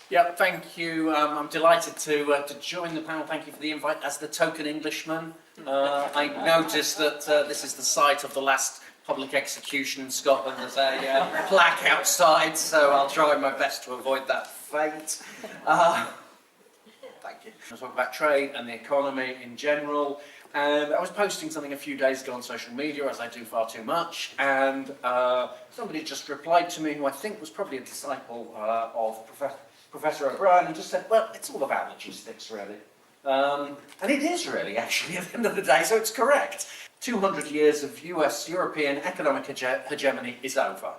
Yeah, thank you. I'm delighted to join the panel. Thank you for the invite. As the token Englishman, I noticed that this is the site of the last public execution in Scotland. There's a plaque outside, so I'll try my best to avoid that fate. Thank you. I'll talk about trade and the economy in general. And I was posting something a few days ago on social media, as I do far too much, and somebody just replied to me, who I think was probably a disciple of Professor O'Brien, and just said, well, it's all about logistics, really. And it is really, actually, at the end of the day, so it's correct. 200 years of European economic hegemony is over,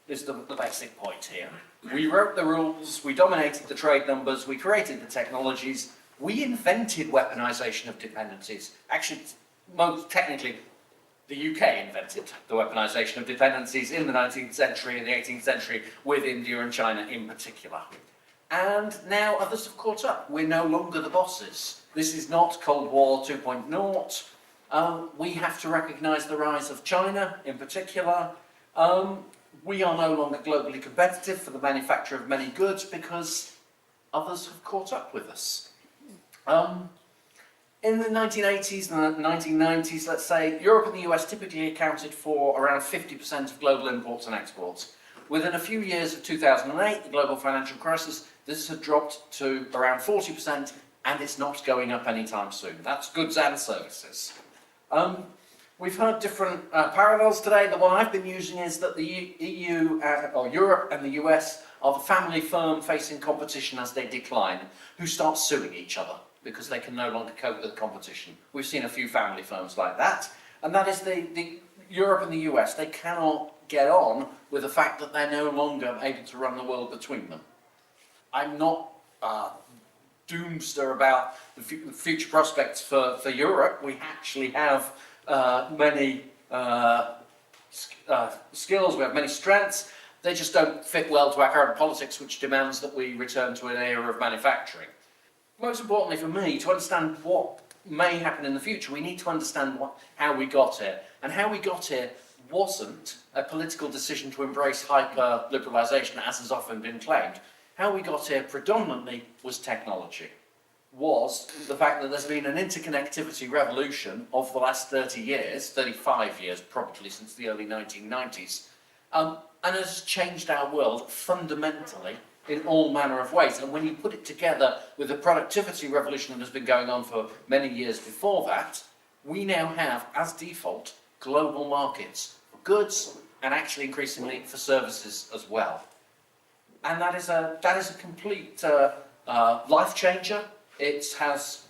is the basic point here. We wrote the rules, we dominated the trade numbers, we created the technologies, we invented weaponization of dependencies. Actually, most technically, the UK invented the weaponization of dependencies in the 19th century and the 18th century, with India and China in particular. And now others have caught up. We're no longer the bosses. This is not Cold War 2.0. We have to recognise the rise of China in particular. We are no longer globally competitive for the manufacture of many goods because others have caught up with us. In the 1980s and the 1990s, let's say, Europe and the US typically accounted for around 50% of global imports and exports. Within a few years of 2008, the global financial crisis, this had dropped to around 40%, and it's not going up anytime soon. That's goods and services. We've heard different parallels today. The one I've been using is that the EU, or Europe and the US, are the family firm facing competition as they decline, who start suing each other because they can no longer cope with the competition. We've seen a few family firms like that, and that is the Europe and the US. They cannot get on with the fact that they're no longer able to run the world between them. I'm not doomster about the future prospects for Europe. We actually have many skills, we have many strengths. They just don't fit well to our current politics, which demands that we return to an era of manufacturing. Most importantly for me, to understand what may happen in the future, we need to understand how we got here. And how we got here wasn't a political decision to embrace hyper-liberalisation, as has often been claimed. How we got here predominantly was technology. Was the fact that there's been an interconnectivity revolution of the last 30 years, 35 years probably since the early 1990s, and it has changed our world fundamentally in all manner of ways. And when you put it together with the productivity revolution that has been going on for many years before that, we now have, as default, global markets for goods and actually increasingly for services as well. And that is a complete life changer. It has,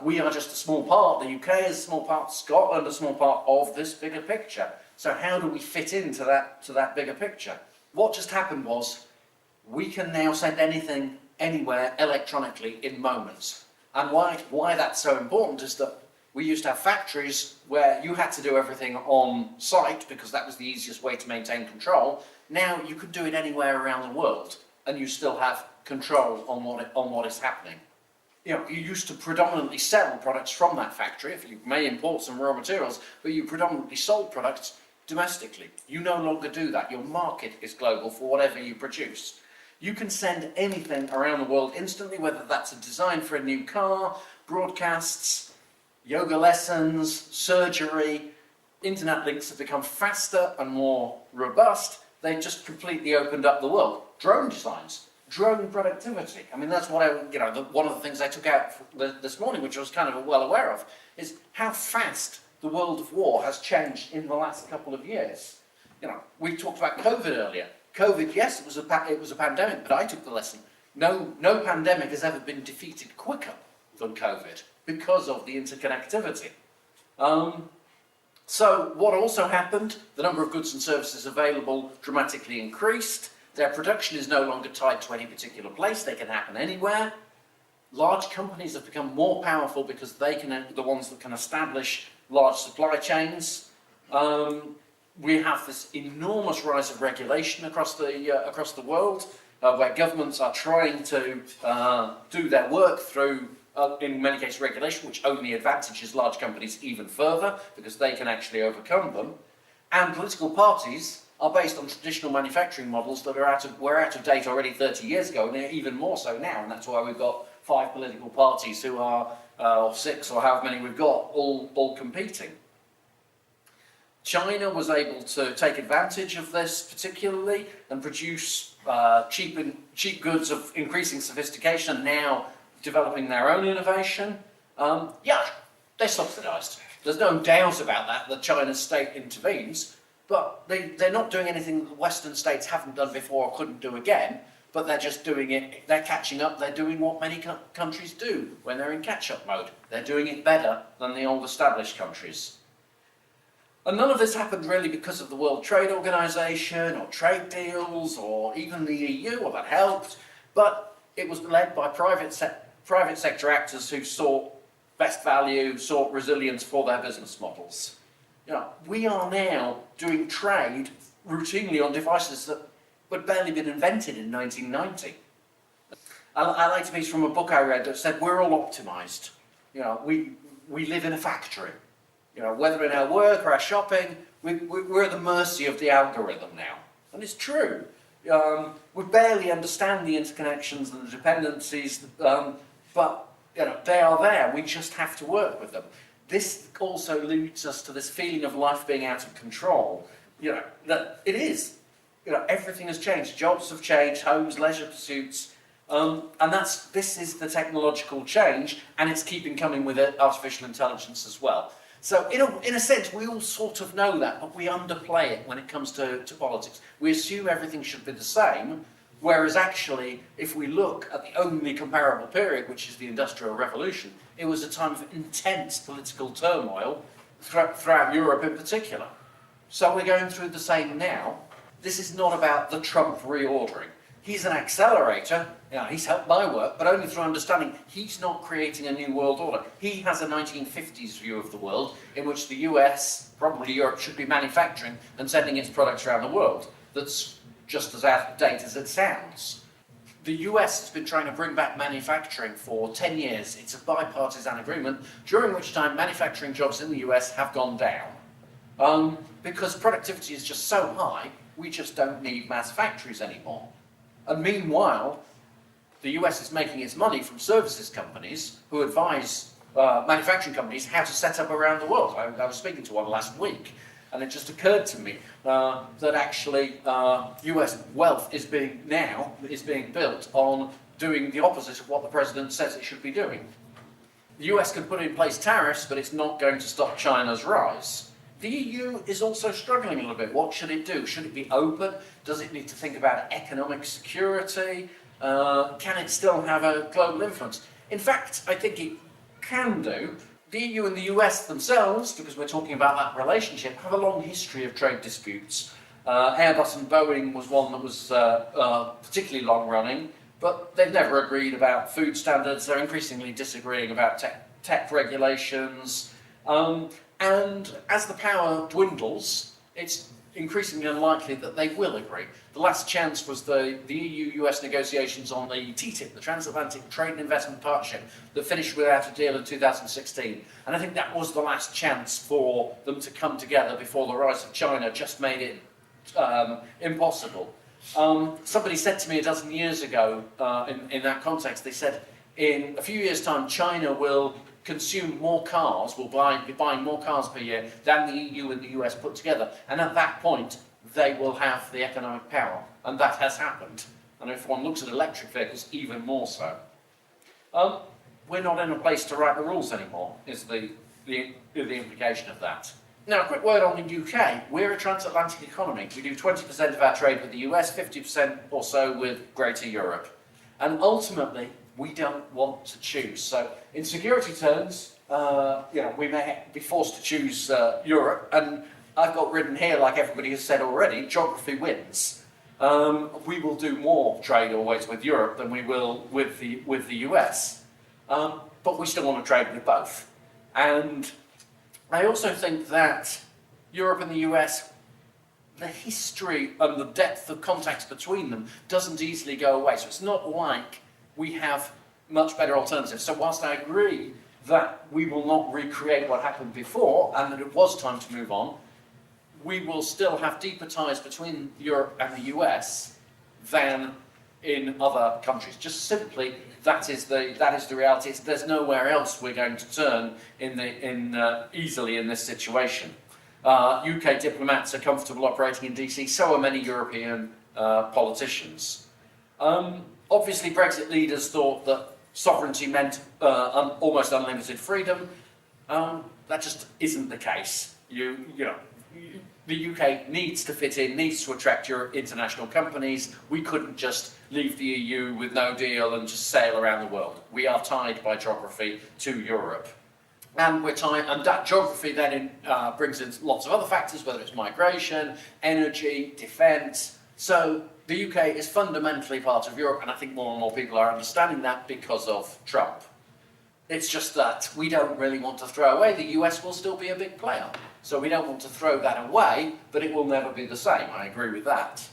we are just a small part, the UK is a small part, Scotland a small part of this bigger picture. So how do we fit into that bigger picture? What just happened was, we can now send anything, anywhere, electronically in moments. And why that's so important is that we used to have factories where you had to do everything on site because that was the easiest way to maintain control. Now you can do it anywhere around the world and you still have control on what is happening. You used to predominantly sell products from that factory. If you may import some raw materials, but you predominantly sold products domestically. You no longer do that. Your market is global for whatever you produce. You can send anything around the world instantly, whether that's a design for a new car, broadcasts, yoga lessons, surgery. Internet links have become faster and more robust. They've just completely opened up the world. Drone designs, drone productivity. I mean, that's what one of the things I took out this morning, which I was kind of well aware of, is how fast the world of war has changed in the last couple of years. We talked about COVID earlier. COVID, yes, it was a pandemic, but I took the lesson. No pandemic has ever been defeated quicker than COVID because of the interconnectivity. So what also happened, the number of goods and services available dramatically increased. Their production is no longer tied to any particular place. They can happen anywhere. Large companies have become more powerful because they are the ones that can establish large supply chains. We have this enormous rise of regulation across the world, where governments are trying to do their work through, in many cases, regulation, which only advantages large companies even further because they can actually overcome them. And political parties are based on traditional manufacturing models that were out of date already 30 years ago, and they're even more so now, and that's why we've got 5 political parties who are, or 6 or however many we've got, all competing. China was able to take advantage of this particularly and produce cheap goods of increasing sophistication, now developing their own innovation. Yeah, they're subsidised. There's no doubt about that China's state intervenes, but they're not doing anything that Western states haven't done before or couldn't do again, but they're just doing it, they're catching up, they're doing what many countries do when they're in catch-up mode. They're doing it better than the old established countries. And none of this happened really because of the World Trade Organization or trade deals or even the EU, well that helped, but it was led by private sector actors who sought best value, sought resilience for their business models. You know, we are now doing trade routinely on devices that had barely been invented in 1990. I like to piece from a book I read that said we're all optimized. You know, we live in a factory. You know, whether in our work or our shopping, we're at the mercy of the algorithm now. And it's true. We barely understand the interconnections and the dependencies, but you know, they are there. We just have to work with them. This also leads us to this feeling of life being out of control. You know, that it is. You know, everything has changed. Jobs have changed, homes, leisure pursuits, and this is the technological change, and it's keeping coming with it, artificial intelligence as well. So in a sense, we all sort of know that, but we underplay it when it comes to politics. We assume everything should be the same, whereas actually, if we look at the only comparable period, which is the Industrial Revolution, it was a time of intense political turmoil throughout Europe in particular. So we're going through the same now. This is not about the Trump reordering. He's an accelerator, you know, he's helped my work, but only through understanding he's not creating a new world order. He has a 1950s view of the world in which the US, probably Europe, should be manufacturing and sending its products around the world. That's just as out of date as it sounds. The US has been trying to bring back manufacturing for 10 years. It's a bipartisan agreement, during which time manufacturing jobs in the US have gone down. Because productivity is just so high, we just don't need mass factories anymore. And meanwhile, the US is making its money from services companies who advise manufacturing companies how to set up around the world. I was speaking to one last week, and it just occurred to me that actually US wealth is being built on doing the opposite of what the president says it should be doing. The US can put in place tariffs, but it's not going to stop China's rise. The EU is also struggling a little bit. What should it do? Should it be open? Does it need to think about economic security? Can it still have a global influence? In fact, I think it can do. The EU and the US themselves, because we're talking about that relationship, have a long history of trade disputes. Airbus and Boeing was one that was particularly long-running, but they've never agreed about food standards. They're increasingly disagreeing about tech regulations. And as the power dwindles, it's increasingly unlikely that they will agree. The last chance was the EU-US negotiations on the TTIP, the Transatlantic Trade and Investment Partnership, that finished without a deal in 2016. And I think that was the last chance for them to come together before the rise of China just made it impossible. Somebody said to me a dozen years ago, in that context, they said, in a few years' time, China will consume more cars, will be buying more cars per year than the EU and the US put together. And at that point, they will have the economic power. And that has happened. And if one looks at electric vehicles, even more so. We're not in a place to write the rules anymore, is the implication of that. Now, a quick word on the UK. We're a transatlantic economy. We do 20% of our trade with the US, 50% or so with Greater Europe. And ultimately, we don't want to choose. So, in security terms, we may be forced to choose Europe, and I've got written here, like everybody has said already, geography wins. We will do more trade always with Europe than we will with the US, but we still want to trade with both. And I also think that Europe and the US, the history and the depth of contacts between them doesn't easily go away. So it's not like we have much better alternatives. So whilst I agree that we will not recreate what happened before and that it was time to move on, we will still have deeper ties between Europe and the US than in other countries. Just simply, that is the reality. There's nowhere else we're going to turn easily in this situation. UK diplomats are comfortable operating in DC, so are many European politicians. Obviously, Brexit leaders thought that sovereignty meant almost unlimited freedom. That just isn't the case. The UK needs to fit in, needs to attract your international companies. We couldn't just leave the EU with no deal and just sail around the world. We are tied by geography to Europe. And that geography then brings in lots of other factors, whether it's migration, energy, defence. So the UK is fundamentally part of Europe, and I think more and more people are understanding that because of Trump. It's just that we don't really want to throw away. The US will still be a big player. So we don't want to throw that away, but it will never be the same. I agree with that.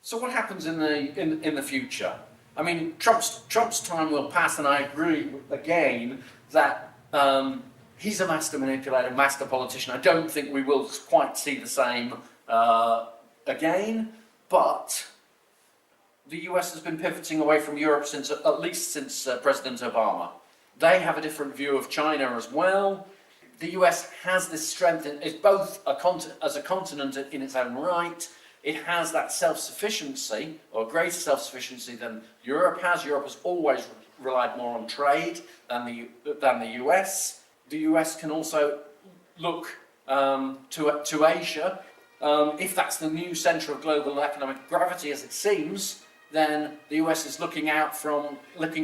So what happens in the future? I mean, Trump's time will pass, and I agree again that he's a master manipulator, master politician. I don't think we will quite see the same again, but the US has been pivoting away from Europe at least since President Obama. They have a different view of China as well. The US has this strength, it's both as a continent in its own right. It has that self-sufficiency, or greater self-sufficiency than Europe has. Europe has always relied more on trade than the US. The US can also look to Asia. If that's the new centre of global economic gravity, as it seems, then the US is looking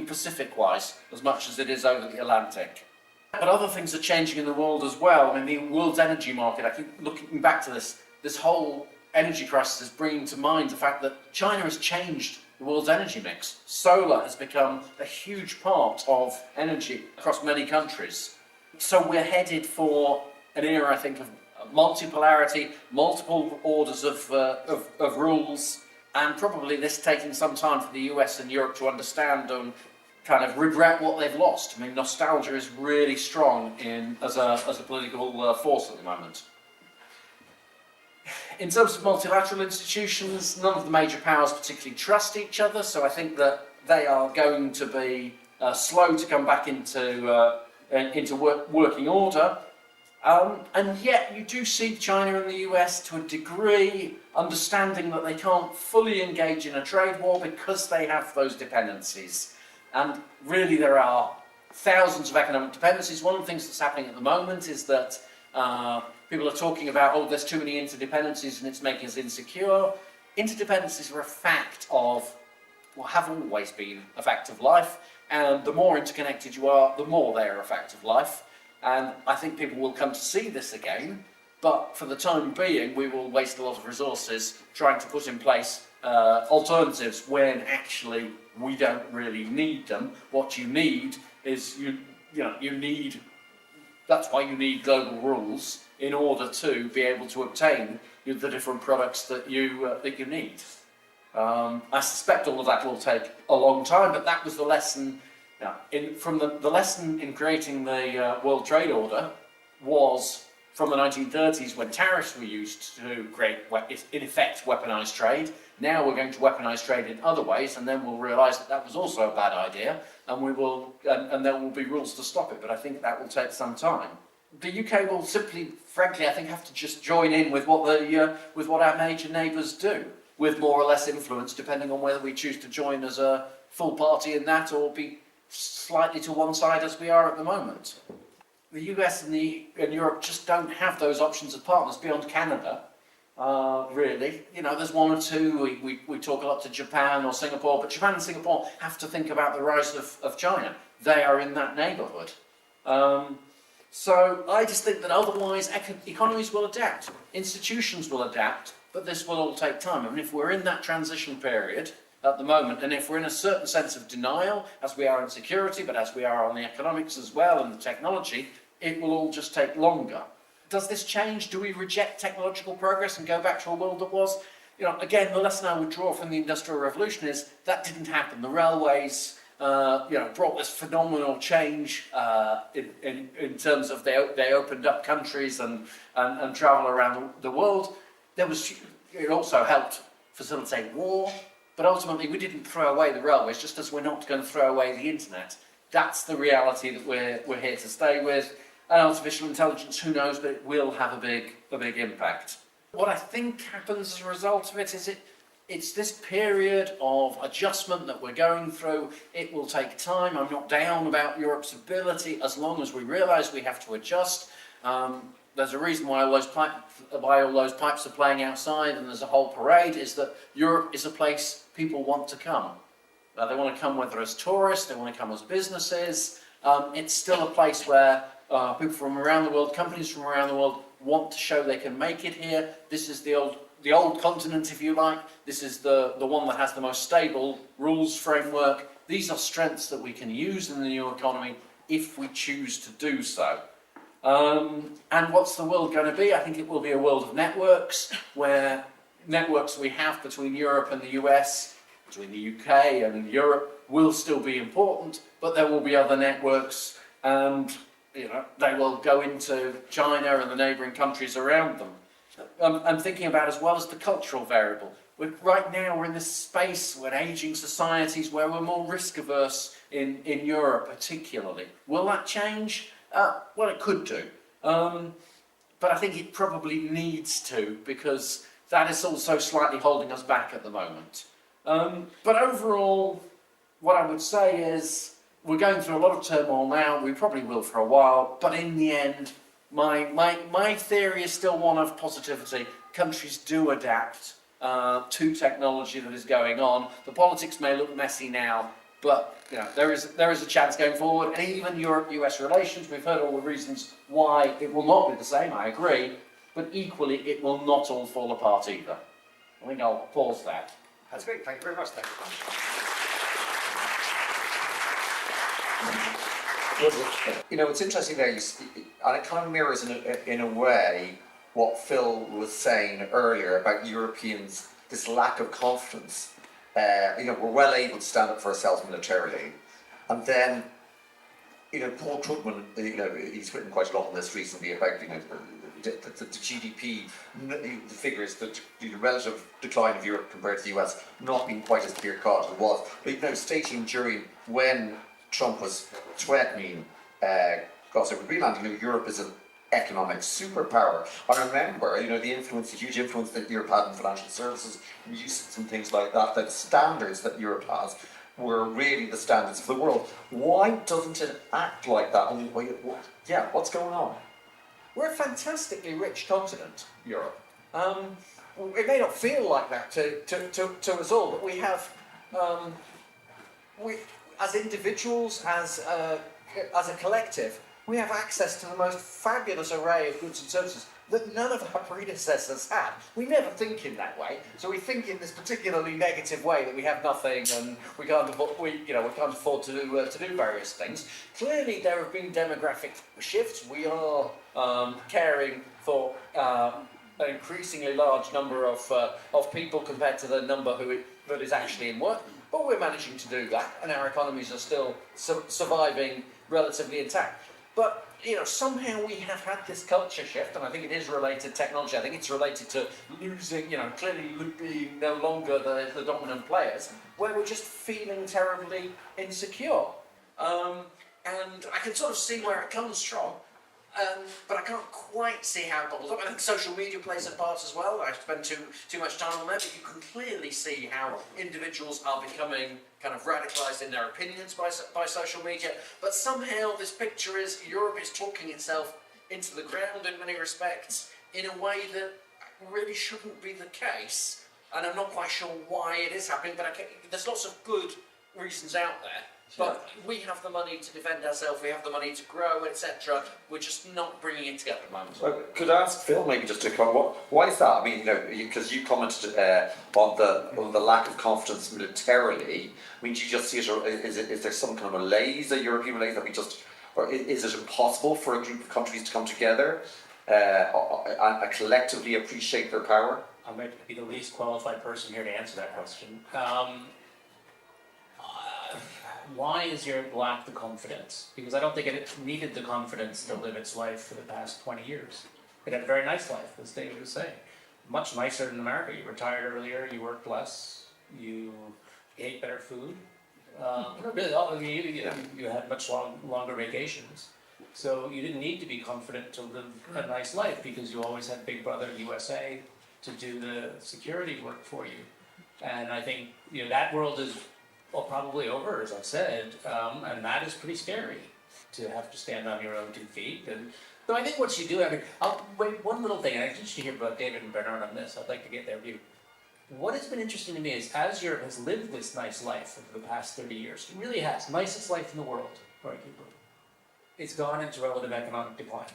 Pacific-wise as much as it is over the Atlantic. But other things are changing in the world as well. I mean, the world's energy market, I keep looking back to this whole energy crisis is bringing to mind the fact that China has changed the world's energy mix. Solar has become a huge part of energy across many countries. So we're headed for an era, I think, of multipolarity, multiple orders of rules, and probably this taking some time for the US and Europe to understand and kind of regret what they've lost. I mean, nostalgia is really strong as a political force at the moment. In terms of multilateral institutions, none of the major powers particularly trust each other, so I think that they are going to be slow to come back into working order. And yet you do see China and the US to a degree understanding that they can't fully engage in a trade war because they have those dependencies. And really there are thousands of economic dependencies. One of the things that's happening at the moment is that people are talking about, oh, there's too many interdependencies and it's making us insecure. Interdependencies are a fact of, well, have always been a fact of life. And the more interconnected you are, the more they are a fact of life. And I think people will come to see this again, but for the time being, we will waste a lot of resources trying to put in place alternatives when actually we don't really need them. What you need is, that's why you need global rules in order to be able to obtain the different products that you need. I suspect all of that will take a long time, but that was the lesson. From the lesson in creating the World Trade Order was from the 1930s when tariffs were used to create, in effect, weaponized trade. Now we're going to weaponize trade in other ways, and then we'll realise that was also a bad idea, and there will be rules to stop it. But I think that will take some time. The UK will simply, frankly, I think, have to just join in with what our major neighbours do, with more or less influence, depending on whether we choose to join as a full party in that or be slightly to one side as we are at the moment. The US and Europe just don't have those options of partners beyond Canada, really. There's one or two, we talk a lot to Japan or Singapore, but Japan and Singapore have to think about the rise of China. They are in that neighbourhood. So I just think that otherwise economies will adapt, institutions will adapt, but this will all take time. I mean, if we're in that transition period at the moment, and if we're in a certain sense of denial, as we are in security, but as we are on the economics as well and the technology, it will all just take longer. Does this change? Do we reject technological progress and go back to a world that was? Again, the lesson I would draw from the Industrial Revolution is that didn't happen. The railways brought this phenomenal change in terms of they opened up countries and travel around the world. It also helped facilitate war, but ultimately we didn't throw away the railways, just as we're not going to throw away the internet. That's the reality that we're here to stay with. And artificial intelligence, who knows, but it will have a big impact. What I think happens as a result of it is it's this period of adjustment that we're going through. It will take time. I'm not down about Europe's ability as long as we realise we have to adjust. There's a reason why all those pipes are playing outside and there's a whole parade, is that Europe is a place people want to come. They want to come whether as tourists, they want to come as businesses. It's still a place where people from around the world, companies from around the world want to show they can make it here. This is the old continent, if you like. This is the one that has the most stable rules framework. These are strengths that we can use in the new economy if we choose to do so. And what's the world going to be? I think it will be a world of networks, where networks we have between Europe and the US, between the UK and Europe, will still be important, but there will be other networks, and they will go into China and the neighbouring countries around them. I'm thinking about, as well as the cultural variable. Right now we're in this space, we're ageing societies where we're more risk averse in Europe particularly. Will that change? Well, it could do. But I think it probably needs to, because that is also slightly holding us back at the moment. But overall, what I would say is, we're going through a lot of turmoil now. We probably will for a while, but in the end, my theory is still one of positivity. Countries do adapt to technology that is going on. The politics may look messy now, but there is a chance going forward. And even Europe-US relations, we've heard all the reasons why it will not be the same. I agree, but equally, it will not all fall apart either. I think I'll pause that. That's great. Thank you very much. Thank you. It's interesting there, and it kind of mirrors in a way what Phil was saying earlier about Europeans, this lack of confidence. We're well able to stand up for ourselves militarily, and then, Paul Krugman, he's written quite a lot on this recently about, the GDP, the figures, the relative decline of Europe compared to the US not being quite as clear-cut as it was. But, stating during when Trump was threatening cross over Greenland, Europe is an economic superpower. I remember, the huge influence that Europe had in financial services, uses and things like that, the standards that Europe has were really the standards of the world. Why doesn't it act like that? What's going on? We're a fantastically rich continent, Europe. It may not feel like that to us all, but we have, as individuals, as a collective, we have access to the most fabulous array of goods and services that none of our predecessors had. We never think in that way, so we think in this particularly negative way that we have nothing and we can't afford to do various things. Clearly, there have been demographic shifts. We are caring for an increasingly large number of people compared to the number that is actually in work. But we're managing to do that, and our economies are still surviving relatively intact. But somehow we have had this culture shift, and I think it is related to technology. I think it's related to losing, clearly being no longer the dominant players, where we're just feeling terribly insecure. And I can sort of see where it comes from, but I can't quite see how it bubbles up. I think social media plays a part as well. I spend too much time on that, but you can clearly see how individuals are becoming kind of radicalised in their opinions by social media. But somehow this picture is Europe is talking itself into the ground in many respects in a way that really shouldn't be the case. And I'm not quite sure why it is happening, but there's lots of good reasons out there. But we have the money to defend ourselves, we have the money to grow, etc. We're just not bringing it together at the moment. Well, could I ask Phil maybe just to comment, why is that? I mean, because you commented on the lack of confidence militarily. I mean, do you just see it, or is there some kind of malaise, a European malaise that or is it impossible for a group of countries to come together and collectively appreciate their power? I might be the least qualified person here to answer that question. why is Europe lack the confidence? Because I don't think it needed the confidence to live its life for the past 20 years. It had a very nice life, as David was saying. Much nicer than America. You retired earlier, you worked less, you ate better food. Really, you had much longer vacations. So you didn't need to be confident to live a nice life because you always had Big Brother USA to do the security work for you. And I think that world is probably over, as I've said, and that is pretty scary to have to stand on your own 2 feet. And so I think once you do, wait, one little thing, and I'm interested to hear about David and Bernard on this. I'd like to get their view. What has been interesting to me is as Europe has lived this nice life over the past 30 years, it really has, nicest life in the world, arguably, it's gone into relative economic decline.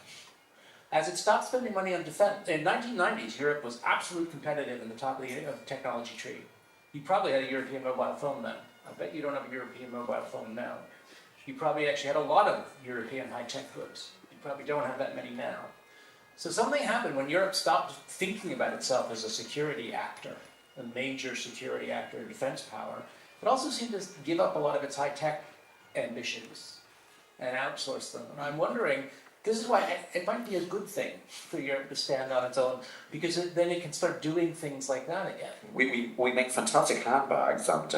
As it stopped spending money on defense, in 1990s, Europe was absolutely competitive in the top of the technology tree. You probably had a European mobile phone then. I bet you don't have a European mobile phone now. You probably actually had a lot of European high-tech goods. You probably don't have that many now. So something happened when Europe stopped thinking about itself as a security actor, a major security actor, a defense power. It also seemed to give up a lot of its high-tech ambitions and outsource them. And I'm wondering, this is why it might be a good thing for Europe to stand on its own, because then it can start doing things like that again. We make fantastic handbags and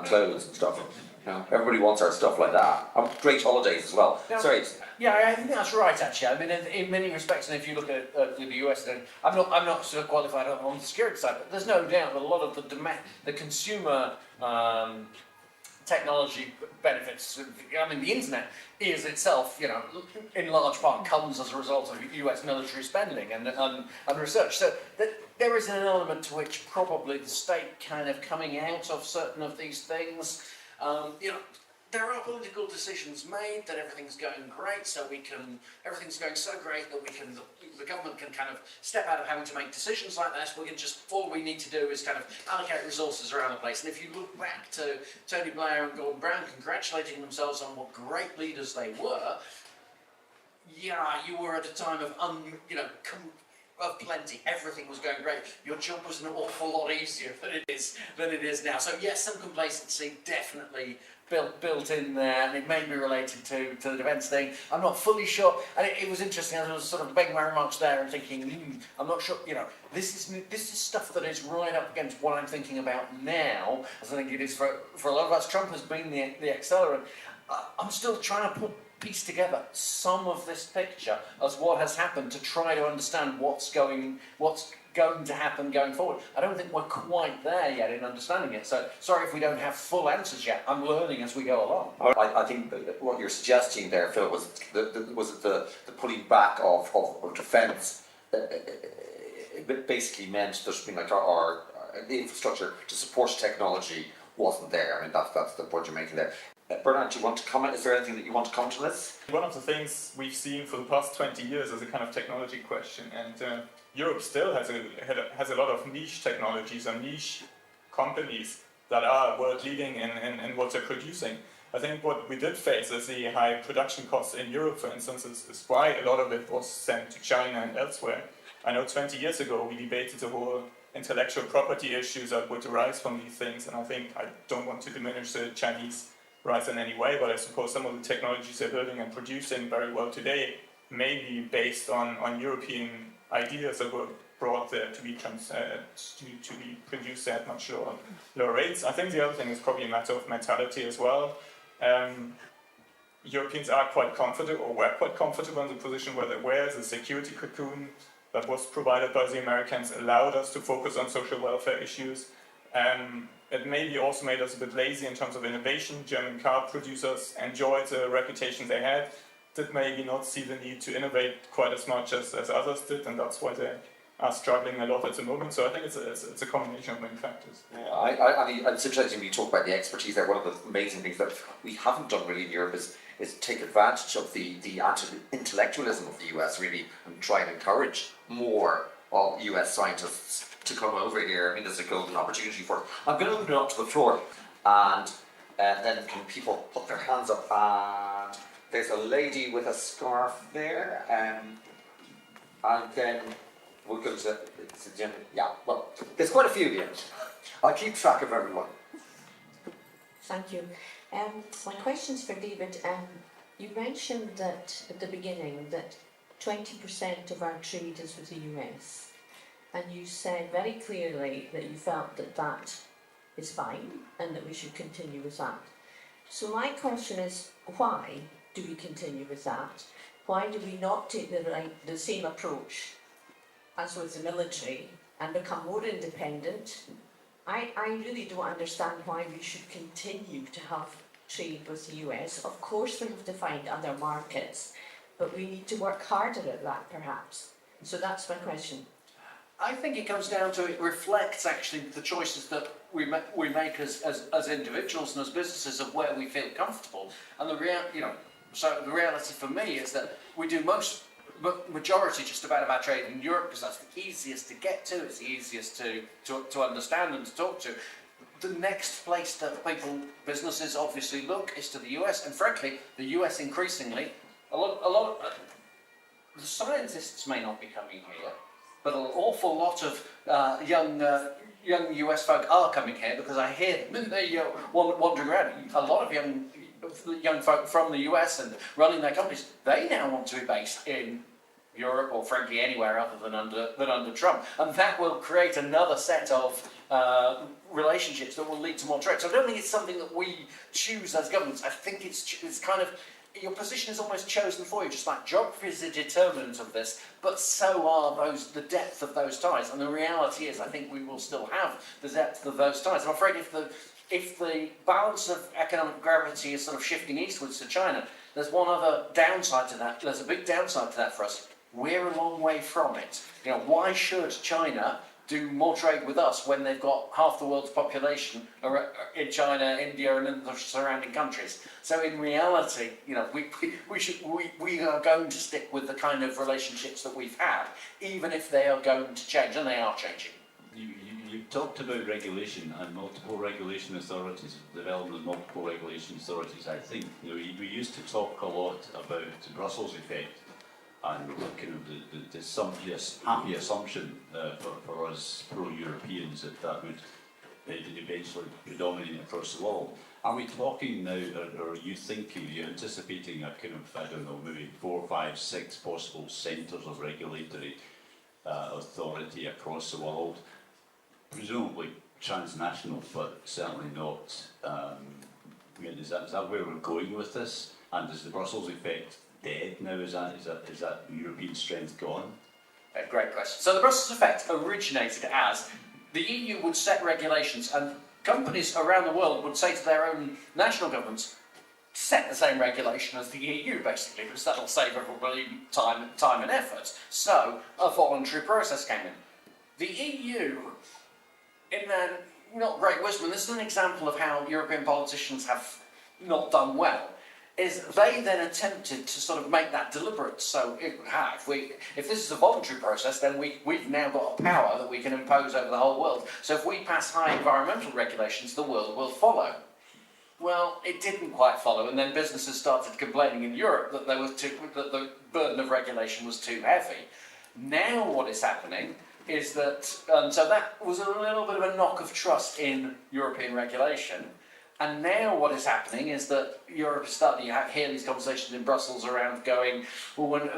clothes and stuff. Everybody wants our stuff like that. Great holidays as well. Now, Sorry. Yeah, I think that's right. Actually, I mean, in many respects, and if you look at the US, then I'm not sort of qualified on the security side, but there's no doubt that a lot of the consumer technology benefits. I mean, the internet is itself, in large part comes as a result of US military spending and research. So there is an element to which probably the state kind of coming out of certain of these things. There are political decisions made that everything's going great, everything's going so great that the government can kind of step out of having to make decisions like this. All we need to do is kind of allocate resources around the place. And if you look back to Tony Blair and Gordon Brown congratulating themselves on what great leaders they were, you were at a time of of plenty. Everything was going great. Your job was an awful lot easier than it is now. So yes, some complacency definitely built in there, and it may be related to the defence thing. I'm not fully sure, and it was interesting. I was sort of making my remarks there and thinking, I'm not sure. This is stuff that is right up against what I'm thinking about now, as I think it is for a lot of us. Trump has been the accelerant. I'm still trying to piece together some of this picture as what has happened to try to understand what's going to happen going forward. I don't think we're quite there yet in understanding it. So sorry if we don't have full answers yet. I'm learning as we go along. I think what you're suggesting there, Phil, was the pulling back of defence. It basically meant there's something like the infrastructure to support technology wasn't there. I mean, that's the point you're making there. Bernard, do you want to comment? Is there anything that you want to comment on this? One of the things we've seen for the past 20 years is a kind of technology question, and Europe still has a lot of niche technologies and niche companies that are world leading in what they're producing. I think what we did face is the high production costs in Europe, for instance, is why a lot of it was sent to China and elsewhere. I know 20 years ago we debated the whole intellectual property issues that would arise from these things, and I don't want to diminish the Chinese rise in any way, but I suppose some of the technologies they're building and producing very well today may be based on European ideas that were brought there to be produced at much lower rates. I think the other thing is probably a matter of mentality as well. Europeans are quite comfortable, or were quite comfortable in the position where they were. The security cocoon that was provided by the Americans allowed us to focus on social welfare issues. It maybe also made us a bit lazy in terms of innovation. German car producers enjoyed the reputation they had, did maybe not see the need to innovate quite as much as others did, and that's why they are struggling a lot at the moment. So I think it's a combination of many factors. Yeah, I mean, it's interesting when you talk about the expertise there. One of the amazing things that we haven't done really in Europe is take advantage of the anti-intellectualism of the US, really, and try and encourage more of US scientists to come over here. I mean, there's a golden opportunity for it. I'm going to open it up to the floor, and then can people put their hands up? And there's a lady with a scarf there, and then we're going to Jim. Yeah, well, there's quite a few here. I'll keep track of everyone. Thank you. My question's for David. You mentioned that at the beginning that 20% of our trade is with the US, and you said very clearly that you felt that that is fine and that we should continue with that. So my question is, why do we continue with that? Why do we not take the same approach as with the military and become more independent? I really don't understand why we should continue to have trade with the US. Of course we have to find other markets, but we need to work harder at that perhaps. So that's my question. I think it comes down to, it reflects actually the choices that we make as individuals and as businesses of where we feel comfortable. And the reality for me is that we do majority just about of our trade in Europe because that's the easiest to get to, it's the easiest to understand and to talk to. The next place that businesses obviously look is to the US, and frankly, the US increasingly, a lot of the scientists may not be coming here, but an awful lot of young US folk are coming here because I hear them wandering around. A lot of young folk from the US and running their companies, they now want to be based in Europe or frankly anywhere other than under Trump, and that will create another set of relationships that will lead to more trade. So I don't think it's something that we choose as governments. I think it's kind of, your position is almost chosen for you, just like geography is a determinant of this, but so are the depth of those ties. And the reality is, I think we will still have the depth of those ties. I'm afraid if the balance of economic gravity is sort of shifting eastwards to China, there's one other downside to that. There's a big downside to that for us. We're a long way from it. Why should China do more trade with us when they've got half the world's population in China, India, and in the surrounding countries? So in reality, we are going to stick with the kind of relationships that we've had, even if they are going to change, and they are changing. You talked about regulation and multiple regulation authorities, development of multiple regulation authorities. I think we used to talk a lot about the Brussels effect, and kind of the happy assumption for us pro-Europeans that would eventually predominate across the world. Are we talking now, or are you thinking, are you anticipating a kind of, I don't know, maybe 4, 5, 6 possible centres of regulatory authority across the world? Presumably transnational, but certainly not. Is that where we're going with this? And is the Brussels effect dead now? Is that European strength gone? Great question. So the Brussels effect originated as the EU would set regulations, and companies around the world would say to their own national governments, set the same regulation as the EU, basically, because that'll save everybody time and effort. So a voluntary process came in. The EU, in their not great wisdom, this is an example of how European politicians have not done well, is they then attempted to sort of make that deliberate. So if this is a voluntary process, then we've now got a power that we can impose over the whole world. So if we pass high environmental regulations, the world will follow. Well, it didn't quite follow, and then businesses started complaining in Europe that that the burden of regulation was too heavy. Now what is happening is that, so that was a little bit of a knock of trust in European regulation. And now what is happening is that Europe is starting to hear these conversations in Brussels around going, well,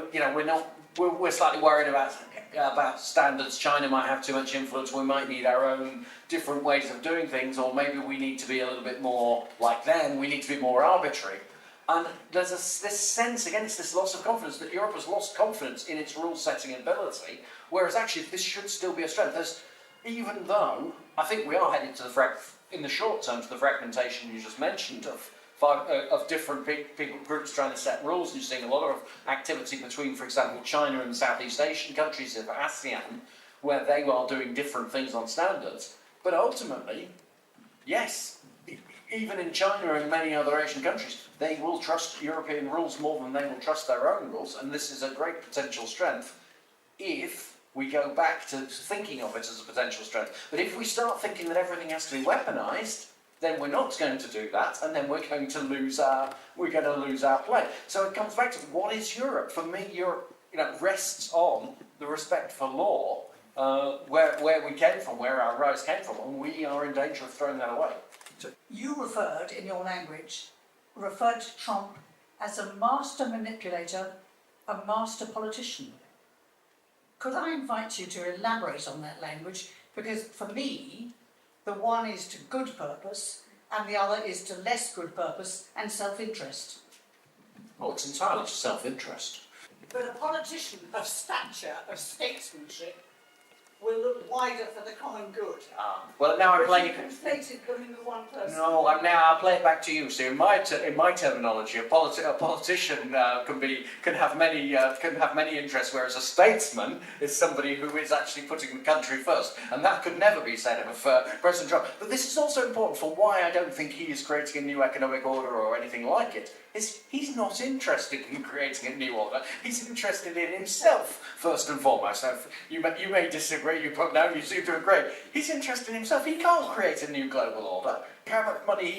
we're slightly worried about standards. China might have too much influence. We might need our own different ways of doing things, or maybe we need to be a little bit more like them. We need to be more arbitrary. And there's this sense, again, it's this loss of confidence, that Europe has lost confidence in its rule-setting ability, whereas actually this should still be a strength. Even though I think we are headed to in the short term to the fragmentation you just mentioned of different people groups trying to set rules. You're seeing a lot of activity between, for example, China and the Southeast Asian countries of ASEAN, where they are doing different things on standards. But ultimately, yes, even in China and many other Asian countries, they will trust European rules more than they will trust their own rules, and this is a great potential strength if we go back to thinking of it as a potential strength. But if we start thinking that everything has to be weaponised, then we're not going to do that, and then we're going to lose our play. So it comes back to, what is Europe? For me, Europe rests on the respect for law where we came from, where our rise came from, and we are in danger of throwing that away. You referred, in your language, referred to Trump as a master manipulator, a master politician. Could I invite you to elaborate on that language? Because for me, the one is to good purpose and the other is to less good purpose and self-interest. Oh, it's entirely self-interest. But a politician of stature, of statesmanship, will look wider for the common good. Well, now I'm playing. You conflated them in the one person. No, I'll play it back to you. So in my terminology, a politician can have many interests, whereas a statesman is somebody who is actually putting the country first, and that could never be said of President Trump. But this is also important for why I don't think he is creating a new economic order or anything like it. He's not interested in creating a new order. He's interested in himself first and foremost. Now, you may disagree. You seem to agree. He's interested in himself. He can't create a new global order. How much money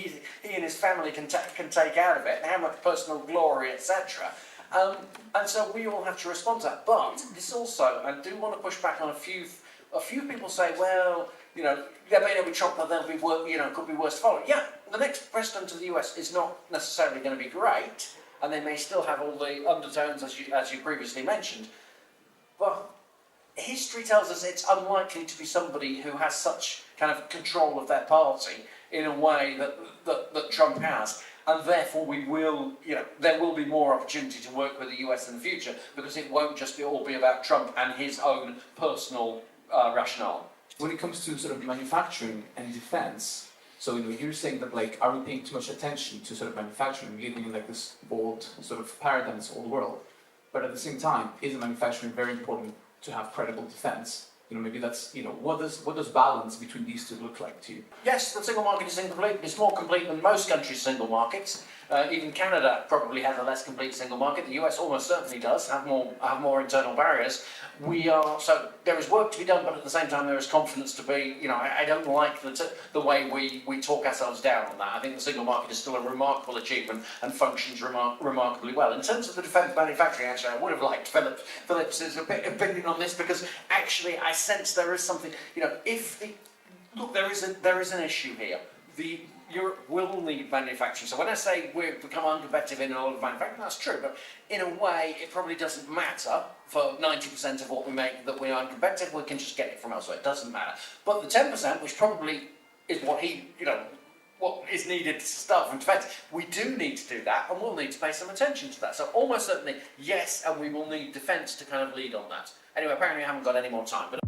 he and his family can take out of it, and how much personal glory, etc. And so we all have to respond to that. But this also, I do want to push back on a few people say, well, there may not be Trump, but there'll be could be worse to follow. Yeah, the next president of the US is not necessarily going to be great, and they may still have all the undertones as you previously mentioned. But history tells us it's unlikely to be somebody who has such kind of control of their party in a way that Trump has. And therefore there will be more opportunity to work with the US in the future, because it won't just all be about Trump and his own personal rationale. When it comes to sort of manufacturing and defense, so you're saying that are we paying too much attention to sort of manufacturing, living in this old sort of paradigm, this old world, but at the same time, isn't manufacturing very important to have credible defense? Maybe that's what does balance between these two look like to you? Yes, the single market is incomplete. It's more complete than most countries' single markets. Even Canada probably has a less complete single market. The US almost certainly does have more internal barriers. So there is work to be done, but at the same time there is confidence to be. I don't like the way we talk ourselves down on that. I think the single market is still a remarkable achievement and functions remarkably well. In terms of the defence manufacturing, actually, I would have liked Phillip's opinion on this, because actually I sense there is something. There is an issue here. Europe will need manufacturing. So when I say we've become uncompetitive in a lot of manufacturing, that's true. But in a way, it probably doesn't matter for 90% of what we make that we are uncompetitive. We can just get it from elsewhere. It doesn't matter. But the 10%, which probably is what what is needed to start from defence, we do need to do that, and we'll need to pay some attention to that. So almost certainly, yes, and we will need defence to kind of lead on that. Anyway, apparently I haven't got any more time. But